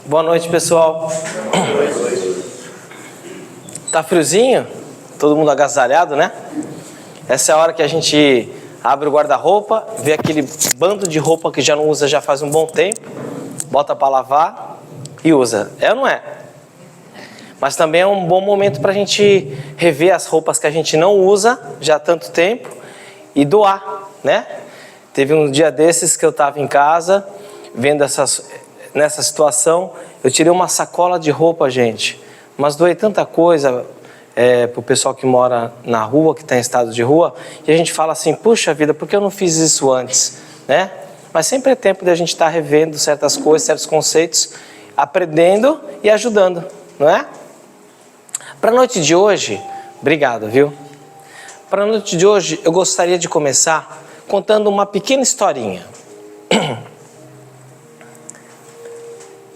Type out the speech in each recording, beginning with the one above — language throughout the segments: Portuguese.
Boa noite, pessoal. Tá friozinho? Todo mundo agasalhado, né? Essa é a hora que a gente abre o guarda-roupa, vê aquele bando de roupa que já não usa já faz um bom tempo, bota para lavar e usa. É ou não é? Mas também é um bom momento para a gente rever as roupas que a gente não usa já há tanto tempo e doar, né? Teve um dia desses que eu estava em casa, vendo nessa situação, eu tirei uma sacola de roupa, gente, mas doei tanta coisa para o pessoal que mora na rua, que está em estado de rua, e a gente fala assim, puxa vida, por que eu não fiz isso antes, né? Mas sempre é tempo de a gente estar revendo certas coisas, certos conceitos, aprendendo e ajudando, não é? Para a noite de hoje, obrigado, viu? Para a noite de hoje, eu gostaria de começar contando uma pequena historinha.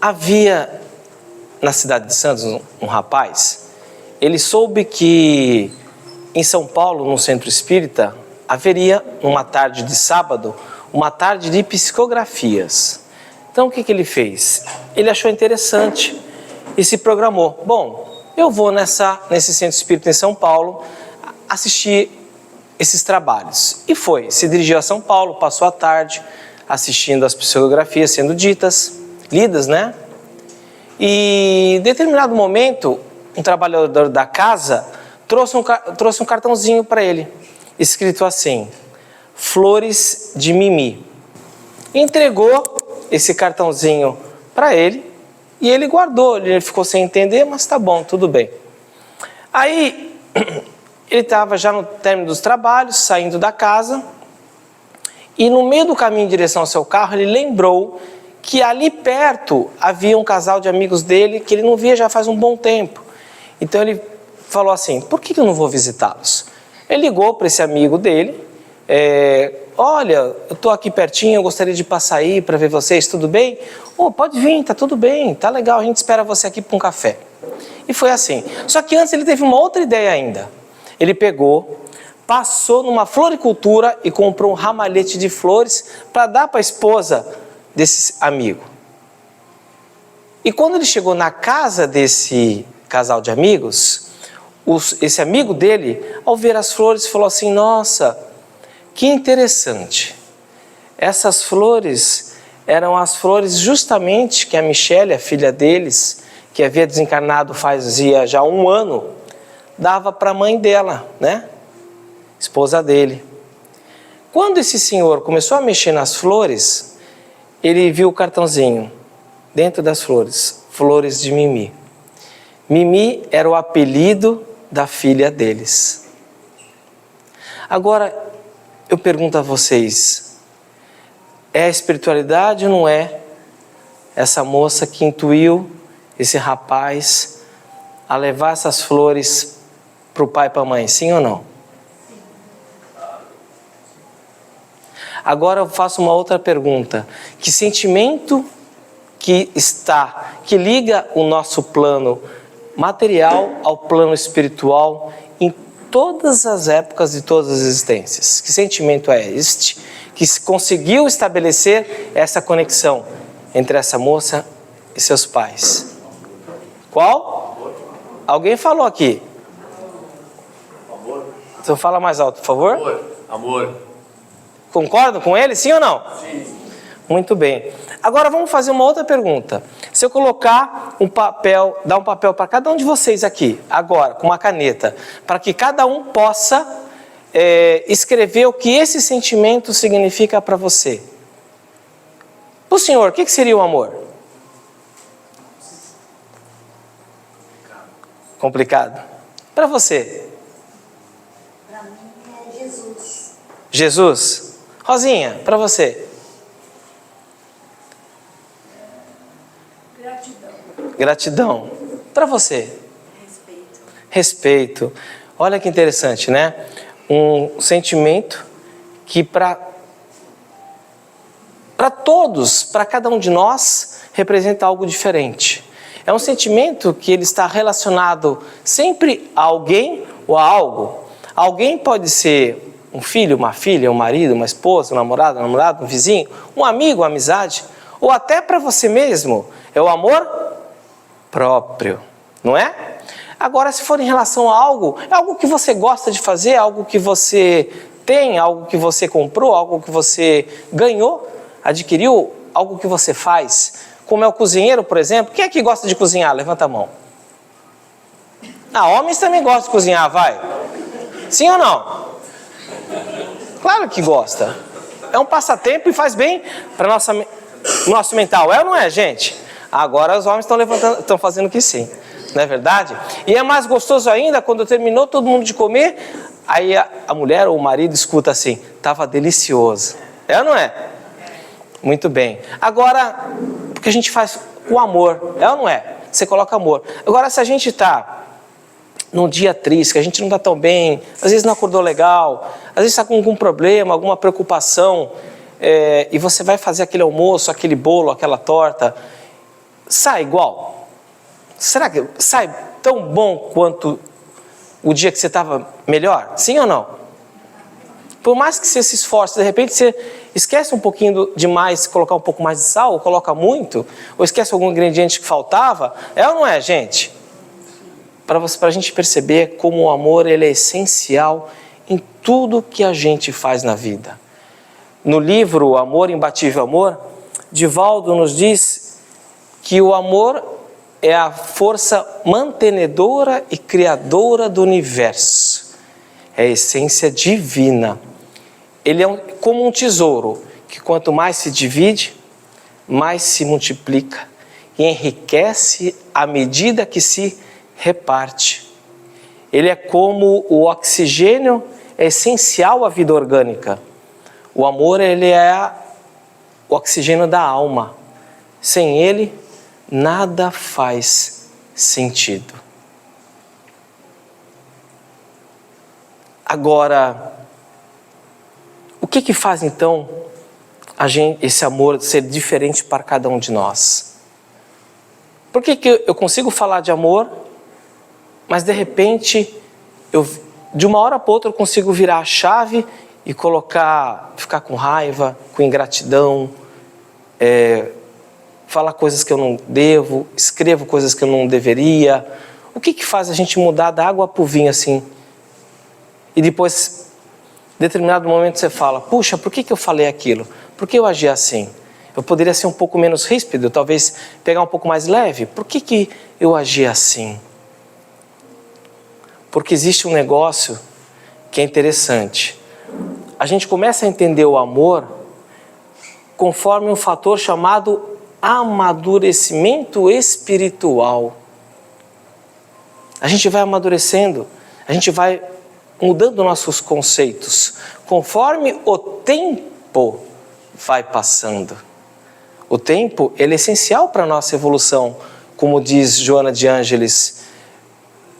Havia na cidade de Santos um rapaz, ele soube que em São Paulo, no centro espírita, haveria uma tarde de sábado, uma tarde de psicografias. Então o que ele fez? Ele achou interessante e se programou. Bom, eu vou nesse centro espírita em São Paulo assistir esses trabalhos. E foi, se dirigiu a São Paulo, passou a tarde assistindo as psicografias sendo lidas, né? E em determinado momento, um trabalhador da casa trouxe um cartãozinho para ele, escrito assim, Flores de Mimi. Entregou esse cartãozinho para ele e ele guardou, ele ficou sem entender, mas tá bom, tudo bem. Aí, ele estava já no término dos trabalhos, saindo da casa, e no meio do caminho em direção ao seu carro, ele lembrou que ali perto havia um casal de amigos dele que ele não via já faz um bom tempo. Então ele falou assim, por que eu não vou visitá-los? Ele ligou para esse amigo dele, olha, eu estou aqui pertinho, eu gostaria de passar aí para ver vocês, tudo bem? Pode vir, tá tudo bem, tá legal, a gente espera você aqui para um café. E foi assim. Só que antes ele teve uma outra ideia ainda. Ele pegou, passou numa floricultura e comprou um ramalhete de flores para dar para a esposa desse amigo. E quando ele chegou na casa desse casal de amigos, esse amigo dele, ao ver as flores, falou assim, nossa, que interessante. Essas flores eram as flores justamente que a Michele, a filha deles, que havia desencarnado fazia já 1 ano, dava para a mãe dela, né? Esposa dele. Quando esse senhor começou a mexer nas flores, ele viu o cartãozinho dentro das flores, Flores de Mimi. Mimi era o apelido da filha deles. Agora, eu pergunto a vocês, é a espiritualidade ou não é essa moça que intuiu esse rapaz a levar essas flores para o pai e para a mãe, sim ou não? Agora eu faço uma outra pergunta. Que sentimento que liga o nosso plano material ao plano espiritual em todas as épocas de todas as existências? Que sentimento é este que conseguiu estabelecer essa conexão entre essa moça e seus pais? Qual? Alguém falou aqui. Amor. Então fala mais alto, por favor. Amor. Concordam com ele, sim ou não? Sim. Muito bem. Agora vamos fazer uma outra pergunta. Se eu colocar dar um papel para cada um de vocês aqui, agora, com uma caneta, para que cada um possa escrever o que esse sentimento significa para você. Para o senhor, o que seria o amor? Complicado. Para você? Para mim é Jesus. Jesus? Rosinha, para você? Gratidão. Para você? Respeito. Olha que interessante, né? Um sentimento que para todos, para cada um de nós, representa algo diferente. É um sentimento que ele está relacionado sempre a alguém ou a algo. Alguém pode ser um filho, uma filha, um marido, uma esposa, um namorado, um vizinho, um amigo, uma amizade, ou até para você mesmo. É o amor próprio, não é? Agora, se for em relação a algo, é algo que você gosta de fazer, algo que você tem, algo que você comprou, algo que você ganhou, adquiriu, algo que você faz, como é o cozinheiro, por exemplo. Quem é que gosta de cozinhar? Levanta a mão. Homens também gostam de cozinhar, vai. Sim ou não? Claro que gosta. É um passatempo e faz bem para nosso mental. É ou não é, gente? Agora os homens estão fazendo que sim. Não é verdade? E é mais gostoso ainda quando terminou todo mundo de comer, aí a mulher ou o marido escuta assim, estava delicioso. É ou não é? Muito bem. Agora, porque a gente faz com amor, é ou não é? Você coloca amor. Agora, se a gente está num dia triste, que a gente não está tão bem, às vezes não acordou legal, às vezes está com algum problema, alguma preocupação, e você vai fazer aquele almoço, aquele bolo, aquela torta, sai igual? Será que sai tão bom quanto o dia que você estava melhor? Sim ou não? Por mais que você se esforce, de repente você esquece um pouquinho demais, colocar um pouco mais de sal, ou coloca muito, ou esquece algum ingrediente que faltava, é ou não é, gente? Para a gente perceber como o amor ele é essencial em tudo que a gente faz na vida. No livro Amor, Imbatível Amor, Divaldo nos diz que o amor é a força mantenedora e criadora do universo. É a essência divina. Ele é como um tesouro, que quanto mais se divide, mais se multiplica e enriquece à medida que se reparte. Ele é como o oxigênio é essencial à vida orgânica. O amor, ele é o oxigênio da alma. Sem ele, nada faz sentido. Agora, o que faz então esse amor ser diferente para cada um de nós? Por que eu consigo falar de amor, mas de repente, de uma hora para outra eu consigo virar a chave e ficar com raiva, com ingratidão, falar coisas que eu não devo, escrevo coisas que eu não deveria? O que faz a gente mudar da água para o vinho assim? E depois, em determinado momento você fala, puxa, por que eu falei aquilo? Por que eu agi assim? Eu poderia ser um pouco menos ríspido, talvez pegar um pouco mais leve. Por que eu agi assim? Porque existe um negócio que é interessante. A gente começa a entender o amor conforme um fator chamado amadurecimento espiritual. A gente vai amadurecendo, a gente vai mudando nossos conceitos, conforme o tempo vai passando. O tempo, ele é essencial para a nossa evolução, como diz Joana de Ângeles.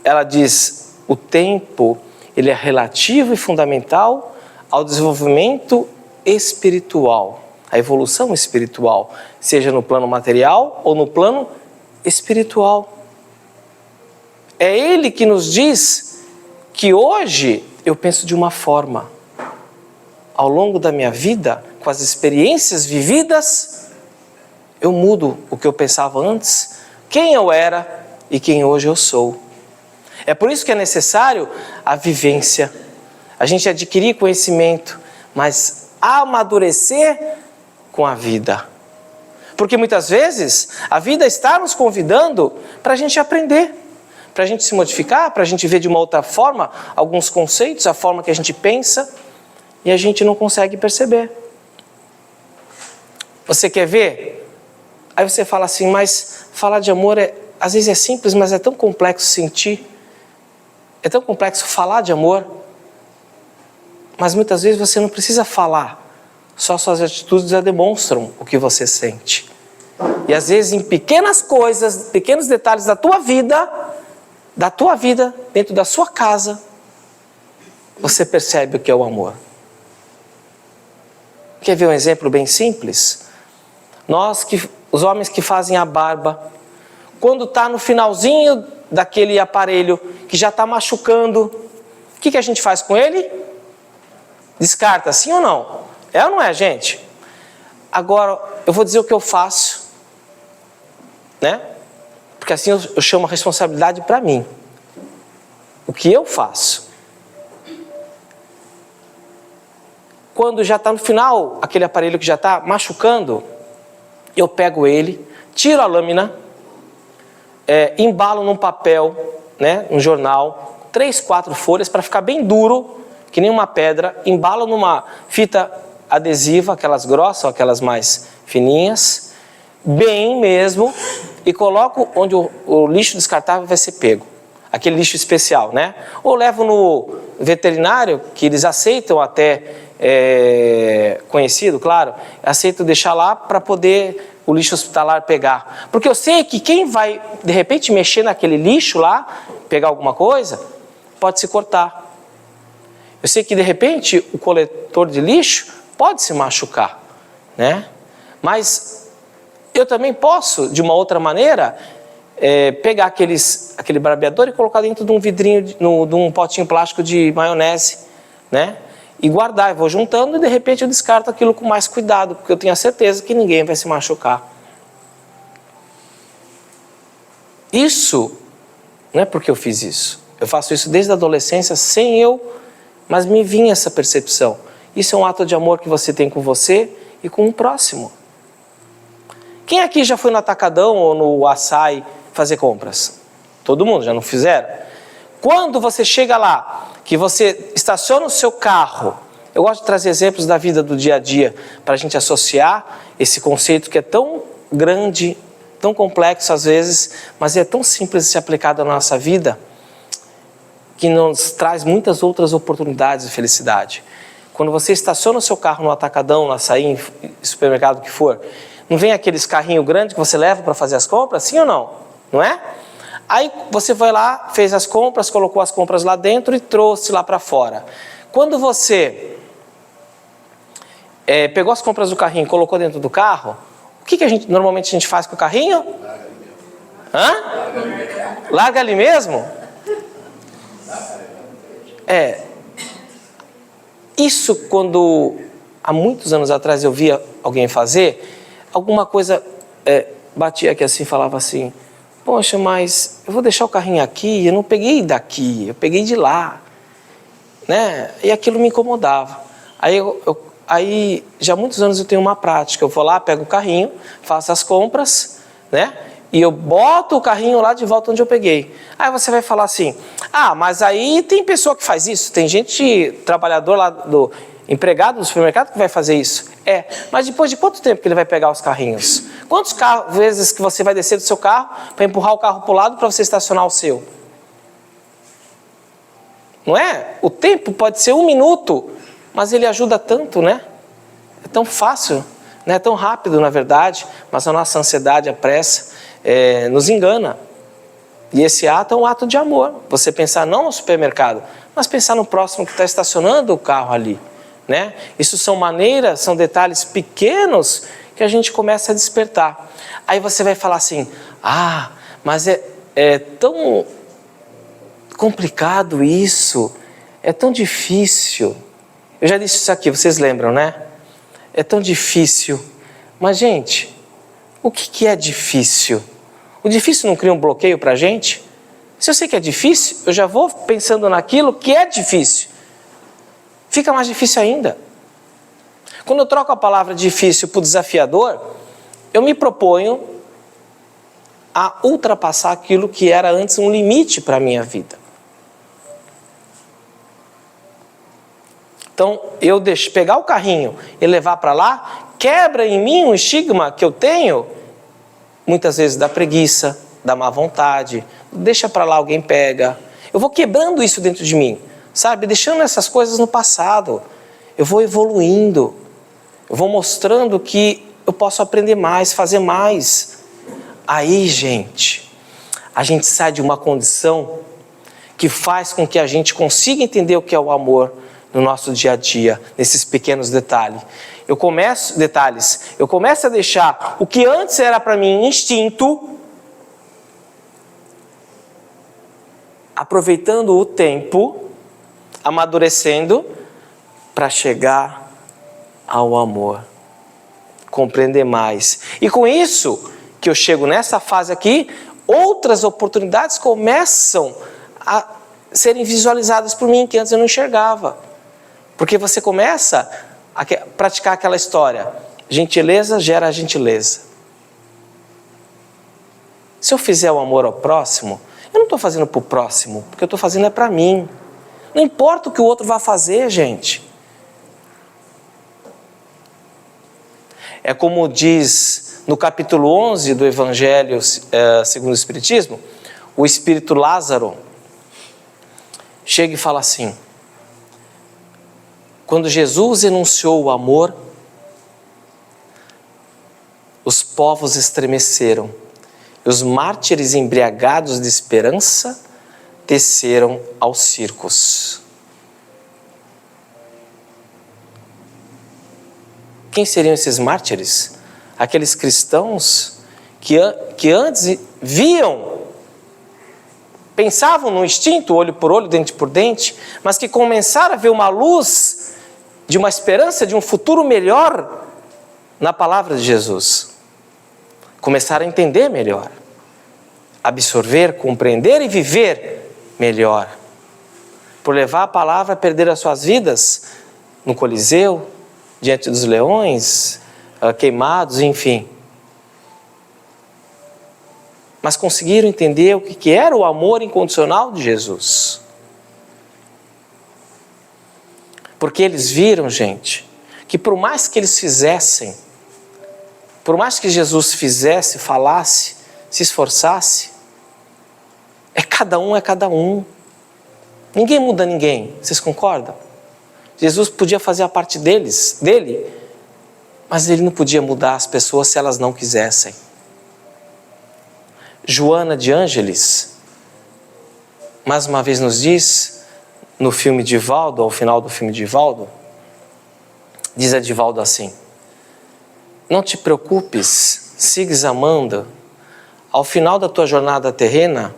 Ela diz, o tempo, ele é relativo e fundamental ao desenvolvimento espiritual, a evolução espiritual, seja no plano material ou no plano espiritual. É ele que nos diz que hoje eu penso de uma forma. Ao longo da minha vida, com as experiências vividas, eu mudo o que eu pensava antes, quem eu era e quem hoje eu sou. É por isso que é necessário a vivência, a gente adquirir conhecimento, mas amadurecer com a vida. Porque muitas vezes a vida está nos convidando para a gente aprender, para a gente se modificar, para a gente ver de uma outra forma alguns conceitos, a forma que a gente pensa, e a gente não consegue perceber. Você quer ver? Aí você fala assim, mas falar de amor às vezes é simples, mas é tão complexo sentir. É tão complexo falar de amor. Mas muitas vezes você não precisa falar. Só suas atitudes já demonstram o que você sente. E às vezes em pequenas coisas, pequenos detalhes da tua vida, dentro da sua casa, você percebe o que é o amor. Quer ver um exemplo bem simples? Os homens que fazem a barba, quando está no finalzinho daquele aparelho que já está machucando, o que a gente faz com ele? Descarta, sim ou não? É ou não é, gente? Agora, eu vou dizer o que eu faço, né? Porque Porque assim eu chamo a responsabilidade para mim. O que eu faço? Quando já está no final, aquele aparelho que já está machucando, eu pego ele, tiro a lâmina, embalo num papel, né, um jornal, 3, 4 folhas para ficar bem duro, que nem uma pedra, embalo numa fita adesiva, aquelas grossas ou aquelas mais fininhas, bem mesmo, e coloco onde o lixo descartável vai ser pego. Aquele lixo especial, né? Ou levo no veterinário, que eles aceitam até, conhecido, claro, aceitam deixar lá para poder o lixo hospitalar pegar. Porque eu sei que quem vai, de repente, mexer naquele lixo lá, pegar alguma coisa, pode se cortar. Eu sei que, de repente, o coletor de lixo pode se machucar, né? Mas eu também posso, de uma outra maneira, pegar aquele barbeador e colocar dentro de um vidrinho, de um potinho plástico de maionese, né? E guardar, eu vou juntando e de repente eu descarto aquilo com mais cuidado, porque eu tenho a certeza que ninguém vai se machucar. Isso não é porque eu fiz isso. Eu faço isso desde a adolescência sem mas me vinha essa percepção. Isso é um ato de amor que você tem com você e com o próximo. Quem aqui já foi no Atacadão ou no Açaí fazer compras? Todo mundo, já não fizeram? Quando você chega lá, que você estaciona o seu carro, eu gosto de trazer exemplos da vida do dia a dia, para a gente associar esse conceito que é tão grande, tão complexo às vezes, mas é tão simples de ser aplicado na nossa vida, que nos traz muitas outras oportunidades de felicidade. Quando você estaciona o seu carro no Atacadão, no Açaí, em supermercado que for, não vem aqueles carrinhos grandes que você leva para fazer as compras, sim ou não? Não é? Aí você vai lá, fez as compras, colocou as compras lá dentro e trouxe lá para fora. Quando você pegou as compras do carrinho e colocou dentro do carro, o que normalmente a gente faz com o carrinho? Larga ali mesmo? Isso quando há muitos anos atrás eu via alguém fazer, alguma coisa batia aqui assim, falava assim, poxa, mas eu vou deixar o carrinho aqui, eu não peguei daqui, eu peguei de lá, né? E aquilo me incomodava. Aí já há muitos anos eu tenho uma prática, eu vou lá, pego o carrinho, faço as compras, né? E eu boto o carrinho lá de volta onde eu peguei. Aí você vai falar assim, mas aí tem pessoa que faz isso, tem gente, trabalhador lá, empregado do supermercado que vai fazer isso. Mas depois de quanto tempo que ele vai pegar os carrinhos? Quantas vezes que você vai descer do seu carro para empurrar o carro para o lado para você estacionar o seu? Não é? O tempo pode ser 1 minuto, mas ele ajuda tanto, né? É tão fácil, né? É tão rápido, na verdade, mas a nossa ansiedade, a pressa, nos engana. E esse ato é um ato de amor. Você pensar não no supermercado, mas pensar no próximo que está estacionando o carro ali, né? Isso são maneiras, são detalhes pequenos que a gente começa a despertar. Aí você vai falar assim, mas é tão complicado isso, é tão difícil. Eu já disse isso aqui, vocês lembram, né? É tão difícil. Mas, gente, o que é difícil? O difícil não cria um bloqueio para a gente? Se eu sei que é difícil, eu já vou pensando naquilo que é difícil. Fica mais difícil ainda. Quando eu troco a palavra difícil por desafiador, eu me proponho a ultrapassar aquilo que era antes um limite para a minha vida. Então, eu pegar o carrinho e levar para lá, quebra em mim um estigma que eu tenho, muitas vezes da preguiça, da má vontade, deixa para lá, alguém pega. Eu vou quebrando isso dentro de mim, sabe? Deixando essas coisas no passado. Eu vou evoluindo, eu vou mostrando que eu posso aprender mais, fazer mais. Aí, gente, a gente sai de uma condição que faz com que a gente consiga entender o que é o amor no nosso dia a dia, nesses pequenos detalhes. Eu começo a deixar o que antes era para mim instinto, aproveitando o tempo, amadurecendo, para chegar ao amor, compreender mais. E com isso, que eu chego nessa fase aqui, outras oportunidades começam a serem visualizadas por mim, que antes eu não enxergava. Porque você começa a praticar aquela história, gentileza gera gentileza. Se eu fizer o amor ao próximo, eu não estou fazendo para o próximo, porque eu estou fazendo é para mim. Não importa o que o outro vai fazer, gente. É como diz no capítulo 11 do Evangelho segundo o Espiritismo, o espírito Lázaro chega e fala assim: quando Jesus enunciou o amor, os povos estremeceram, e os mártires embriagados de esperança desceram aos circos. Quem seriam esses mártires? Aqueles cristãos que antes viam, pensavam no instinto, olho por olho, dente por dente, mas que começaram a ver uma luz de uma esperança, de um futuro melhor na palavra de Jesus. Começaram a entender melhor, absorver, compreender e viver melhor. Por levar a palavra, perder as suas vidas no Coliseu, diante dos leões, queimados, enfim. Mas conseguiram entender o que era o amor incondicional de Jesus. Porque eles viram, gente, que por mais que eles fizessem, por mais que Jesus fizesse, falasse, se esforçasse, é cada um. Ninguém muda ninguém, vocês concordam? Jesus podia fazer a parte dele, mas ele não podia mudar as pessoas se elas não quisessem. Joana de Ângeles, mais uma vez nos diz, no filme Divaldo, ao final do filme Divaldo, diz a Divaldo assim: não te preocupes, sigues amando. Ao final da tua jornada terrena,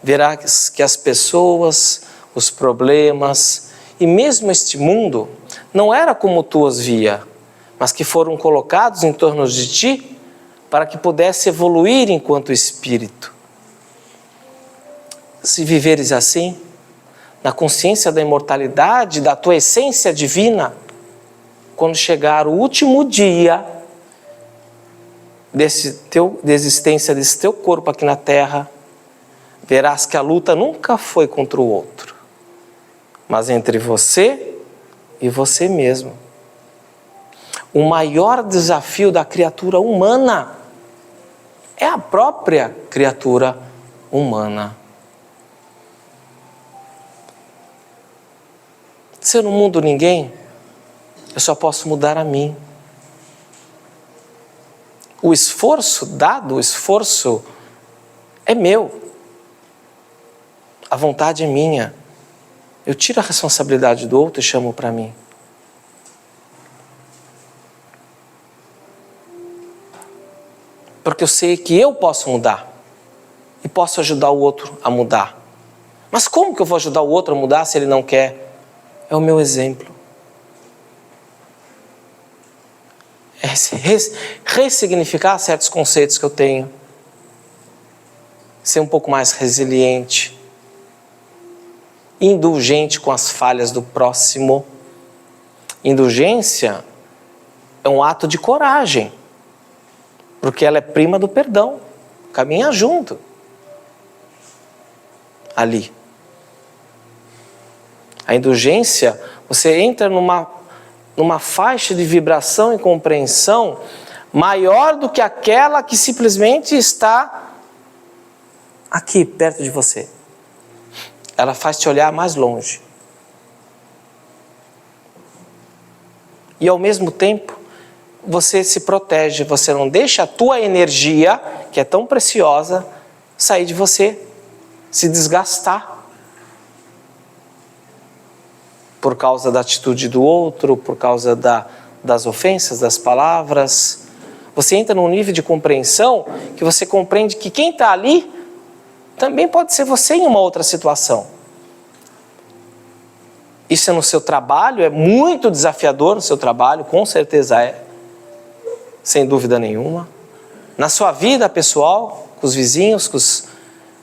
verás que as pessoas, os problemas e mesmo este mundo não era como tu os via, mas que foram colocados em torno de ti para que pudesse evoluir enquanto espírito. Se viveres assim, na consciência da imortalidade, da tua essência divina, quando chegar o último dia da existência desse teu corpo aqui na terra, verás que a luta nunca foi contra o outro, mas entre você e você mesmo. O maior desafio da criatura humana é a própria criatura humana. Se eu não mudo ninguém, eu só posso mudar a mim. O esforço é meu. A vontade é minha. Eu tiro a responsabilidade do outro e chamo para mim. Porque eu sei que eu posso mudar. E posso ajudar o outro a mudar. Mas como que eu vou ajudar o outro a mudar se ele não quer? É o meu exemplo. É ressignificar certos conceitos que eu tenho. Ser um pouco mais resiliente. Indulgente com as falhas do próximo. Indulgência é um ato de coragem, porque ela é prima do perdão, caminha junto ali. A indulgência, você entra numa faixa de vibração e compreensão maior do que aquela que simplesmente está aqui perto de você. Ela faz te olhar mais longe. E ao mesmo tempo, você se protege, você não deixa a tua energia, que é tão preciosa, sair de você, se desgastar. Por causa da atitude do outro, por causa das ofensas, das palavras. Você entra num nível de compreensão que você compreende que quem está ali também pode ser você em uma outra situação. Isso é no seu trabalho, é muito desafiador no seu trabalho, com certeza é, sem dúvida nenhuma. Na sua vida pessoal, com os vizinhos, com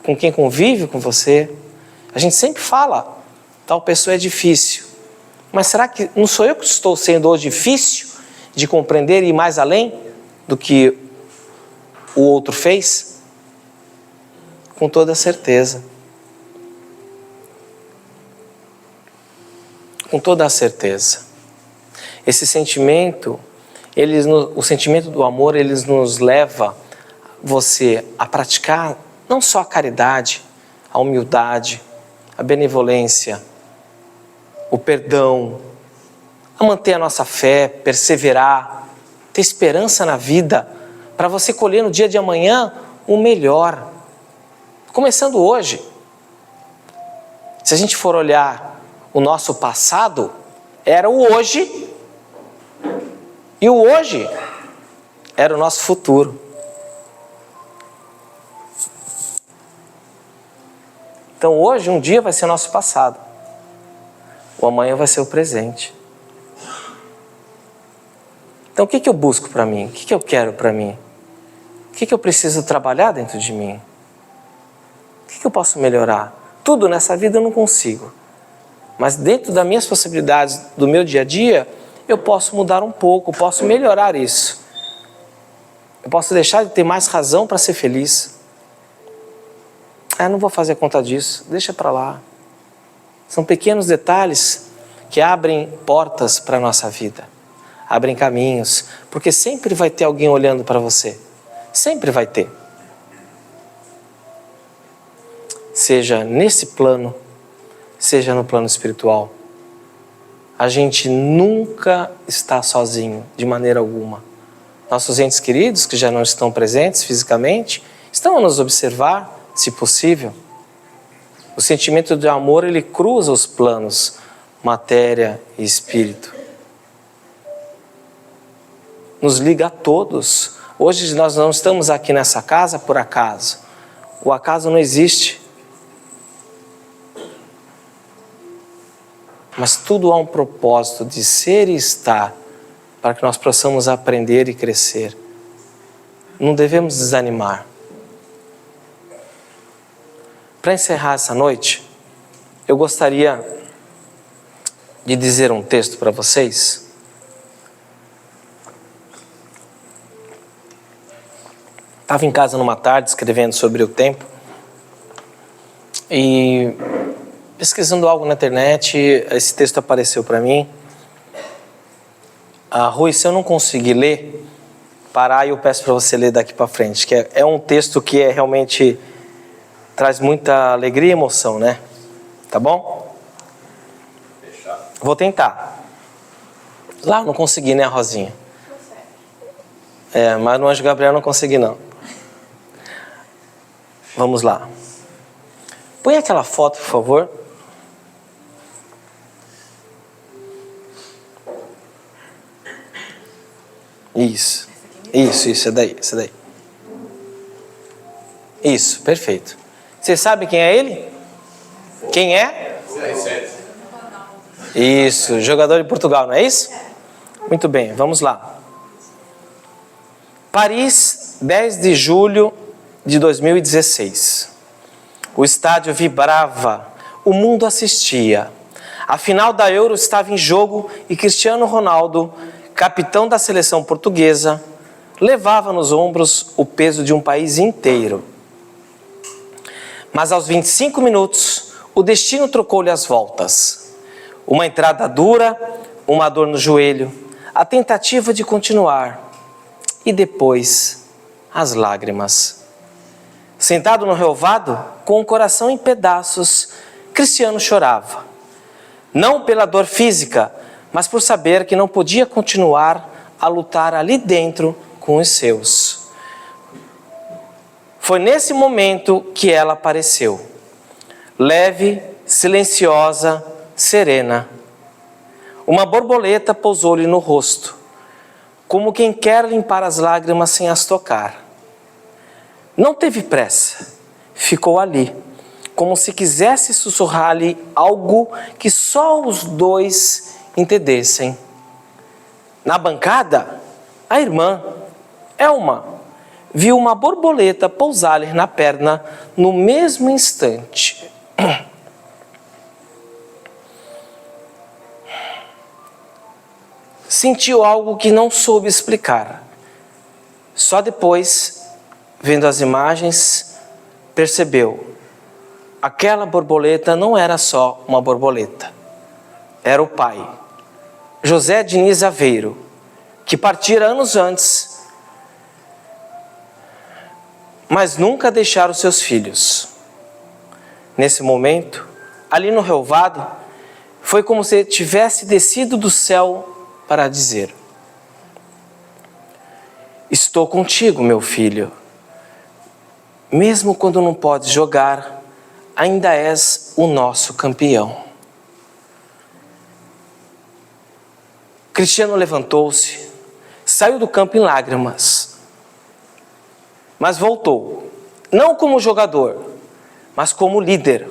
com quem convive com você. A gente sempre fala, tal pessoa é difícil. Mas será que não sou eu que estou sendo hoje difícil de compreender e ir mais além do que o outro fez? Com toda certeza. Com toda a certeza. Esse sentimento, o sentimento do amor, ele nos leva você a praticar não só a caridade, a humildade, a benevolência, o perdão, a manter a nossa fé, perseverar, ter esperança na vida, para você colher no dia de amanhã o melhor. Começando hoje. Se a gente for olhar o nosso passado, era o hoje, e o hoje era o nosso futuro. Então hoje, um dia vai ser o nosso passado, o amanhã vai ser o presente. Então o que eu busco para mim? O que eu quero para mim? O que eu preciso trabalhar dentro de mim? O que eu posso melhorar? Tudo nessa vida eu não consigo. Mas dentro das minhas possibilidades do meu dia a dia, eu posso mudar um pouco, posso melhorar isso. Eu posso deixar de ter mais razão para ser feliz. Não vou fazer conta disso, deixa para lá. São pequenos detalhes que abrem portas para a nossa vida. Abrem caminhos, porque sempre vai ter alguém olhando para você. Sempre vai ter. Seja nesse plano, seja no plano espiritual. A gente nunca está sozinho, de maneira alguma. Nossos entes queridos, que já não estão presentes fisicamente, estão a nos observar, se possível. O sentimento de amor, ele cruza os planos, matéria e espírito. Nos liga a todos. Hoje nós não estamos aqui nessa casa por acaso. O acaso não existe. Mas tudo há um propósito de ser e estar, para que nós possamos aprender e crescer. Não devemos desanimar. Para encerrar essa noite, eu gostaria de dizer um texto para vocês. Estava em casa numa tarde escrevendo sobre o tempo e pesquisando algo na internet, esse texto apareceu para mim. Rui, se eu não conseguir ler, parar, eu peço para você ler daqui para frente, que é um texto que realmente traz muita alegria e emoção, né? Tá bom? Fechado. Vou tentar. Lá eu não consegui, né, Rosinha? Mas no Anjo Gabriel eu não consegui, não. Vamos lá. Põe aquela foto, por favor. Isso, é daí. Isso, perfeito. Você sabe quem é ele? Quem é? Isso, jogador de Portugal, não é isso? Muito bem, vamos lá. Paris, 10 de julho de 2016. O estádio vibrava, o mundo assistia. A final da Euro estava em jogo e Cristiano Ronaldo, capitão da seleção portuguesa, levava nos ombros o peso de um país inteiro. Mas aos 25 minutos, o destino trocou-lhe as voltas. Uma entrada dura, uma dor no joelho, a tentativa de continuar e depois as lágrimas. Sentado no relvado, com o coração em pedaços, Cristiano chorava. Não pela dor física, mas por saber que não podia continuar a lutar ali dentro com os seus. Foi nesse momento que ela apareceu. Leve, silenciosa, serena. Uma borboleta pousou-lhe no rosto, como quem quer limpar as lágrimas sem as tocar. Não teve pressa, ficou ali, como se quisesse sussurrar-lhe algo que só os dois entendessem. Na bancada, a irmã, Elma, viu uma borboleta pousar-lhe na perna no mesmo instante. Sentiu algo que não soube explicar. Só depois, vendo as imagens, percebeu. Aquela borboleta não era só uma borboleta. Era o pai, José Diniz Aveiro, que partira anos antes, mas nunca deixara os seus filhos. Nesse momento, ali no relvado, foi como se tivesse descido do céu para dizer: estou contigo, meu filho. Mesmo quando não podes jogar, ainda és o nosso campeão. Cristiano levantou-se, saiu do campo em lágrimas, mas voltou, não como jogador, mas como líder.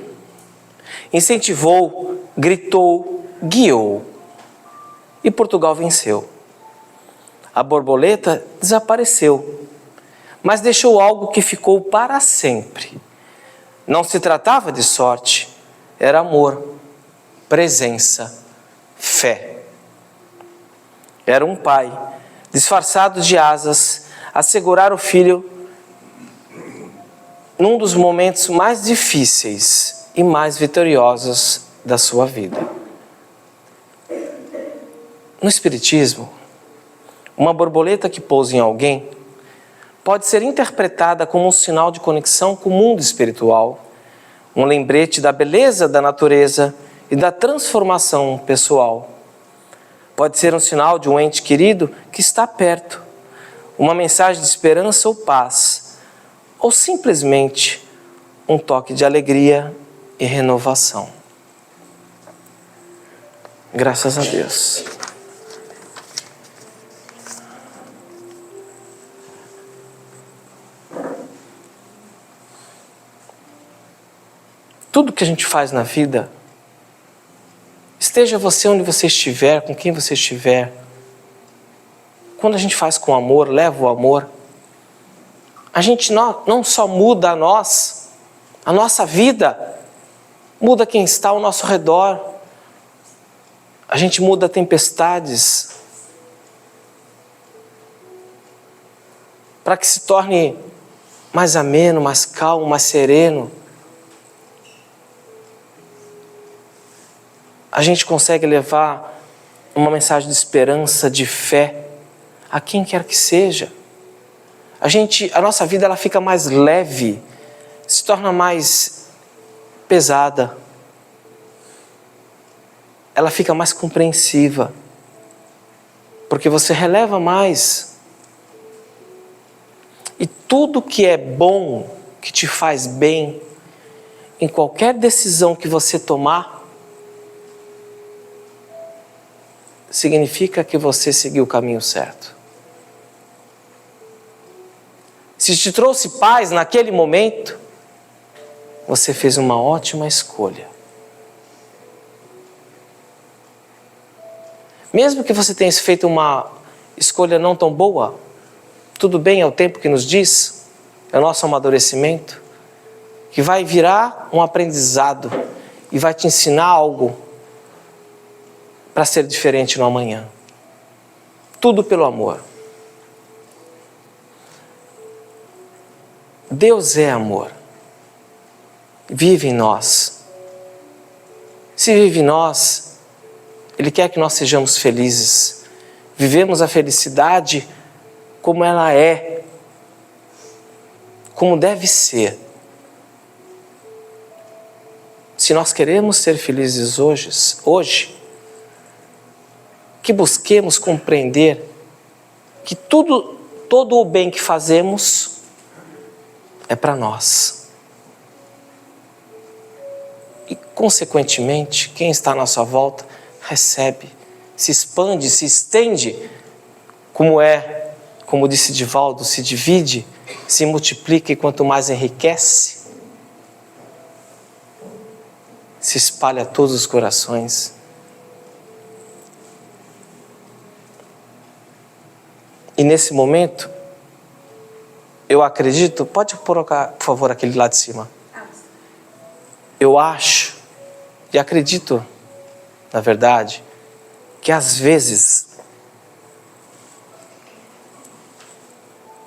Incentivou, gritou, guiou. E Portugal venceu. A borboleta desapareceu, mas deixou algo que ficou para sempre. Não se tratava de sorte, era amor, presença, fé. Era um pai, disfarçado de asas, a segurar o filho num dos momentos mais difíceis e mais vitoriosos da sua vida. No Espiritismo, uma borboleta que pousa em alguém pode ser interpretada como um sinal de conexão com o mundo espiritual, um lembrete da beleza da natureza e da transformação pessoal. Pode ser um sinal de um ente querido que está perto, uma mensagem de esperança ou paz, ou simplesmente um toque de alegria e renovação. Graças a Deus. Tudo que a gente faz na vida, esteja você onde você estiver, com quem você estiver, quando a gente faz com amor, leva o amor, a gente não só muda a nossa vida, muda quem está ao nosso redor, a gente muda tempestades, para que se torne mais ameno, mais calmo, mais sereno. A gente consegue levar uma mensagem de esperança, de fé, a quem quer que seja. A nossa vida ela fica mais leve, se torna mais pesada. Ela fica mais compreensiva, porque você releva mais. E tudo que é bom, que te faz bem, em qualquer decisão que você tomar, significa que você seguiu o caminho certo. Se te trouxe paz naquele momento, você fez uma ótima escolha. Mesmo que você tenha feito uma escolha não tão boa, tudo bem, é o tempo que nos diz, é o nosso amadurecimento, que vai virar um aprendizado e vai te ensinar algo para ser diferente no amanhã. Tudo pelo amor. Deus é amor. Vive em nós. Se vive em nós, Ele quer que nós sejamos felizes. Vivemos a felicidade como ela é, como deve ser. Se nós queremos ser felizes hoje, que busquemos compreender que todo o bem que fazemos é para nós. E, consequentemente, quem está à nossa volta recebe, se expande, se estende, como disse Divaldo, se divide, se multiplica e quanto mais enriquece, se espalha a todos os corações. E nesse momento, Eu acredito, pode colocar, por favor, aquele lá de cima. Eu acho e acredito, na verdade, que às vezes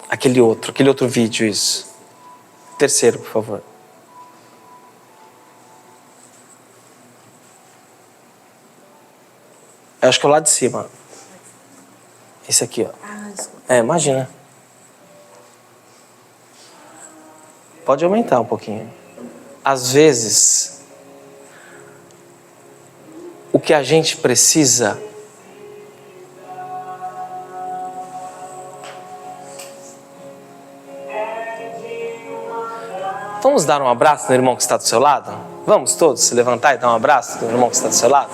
aquele outro vídeo, isso. Terceiro, por favor. Eu acho que é o lá de cima. Esse aqui, ó. Imagina. Pode aumentar um pouquinho. Às vezes, o que a gente precisa vamos dar um abraço no irmão que está do seu lado? Vamos todos se levantar e dar um abraço no irmão que está do seu lado?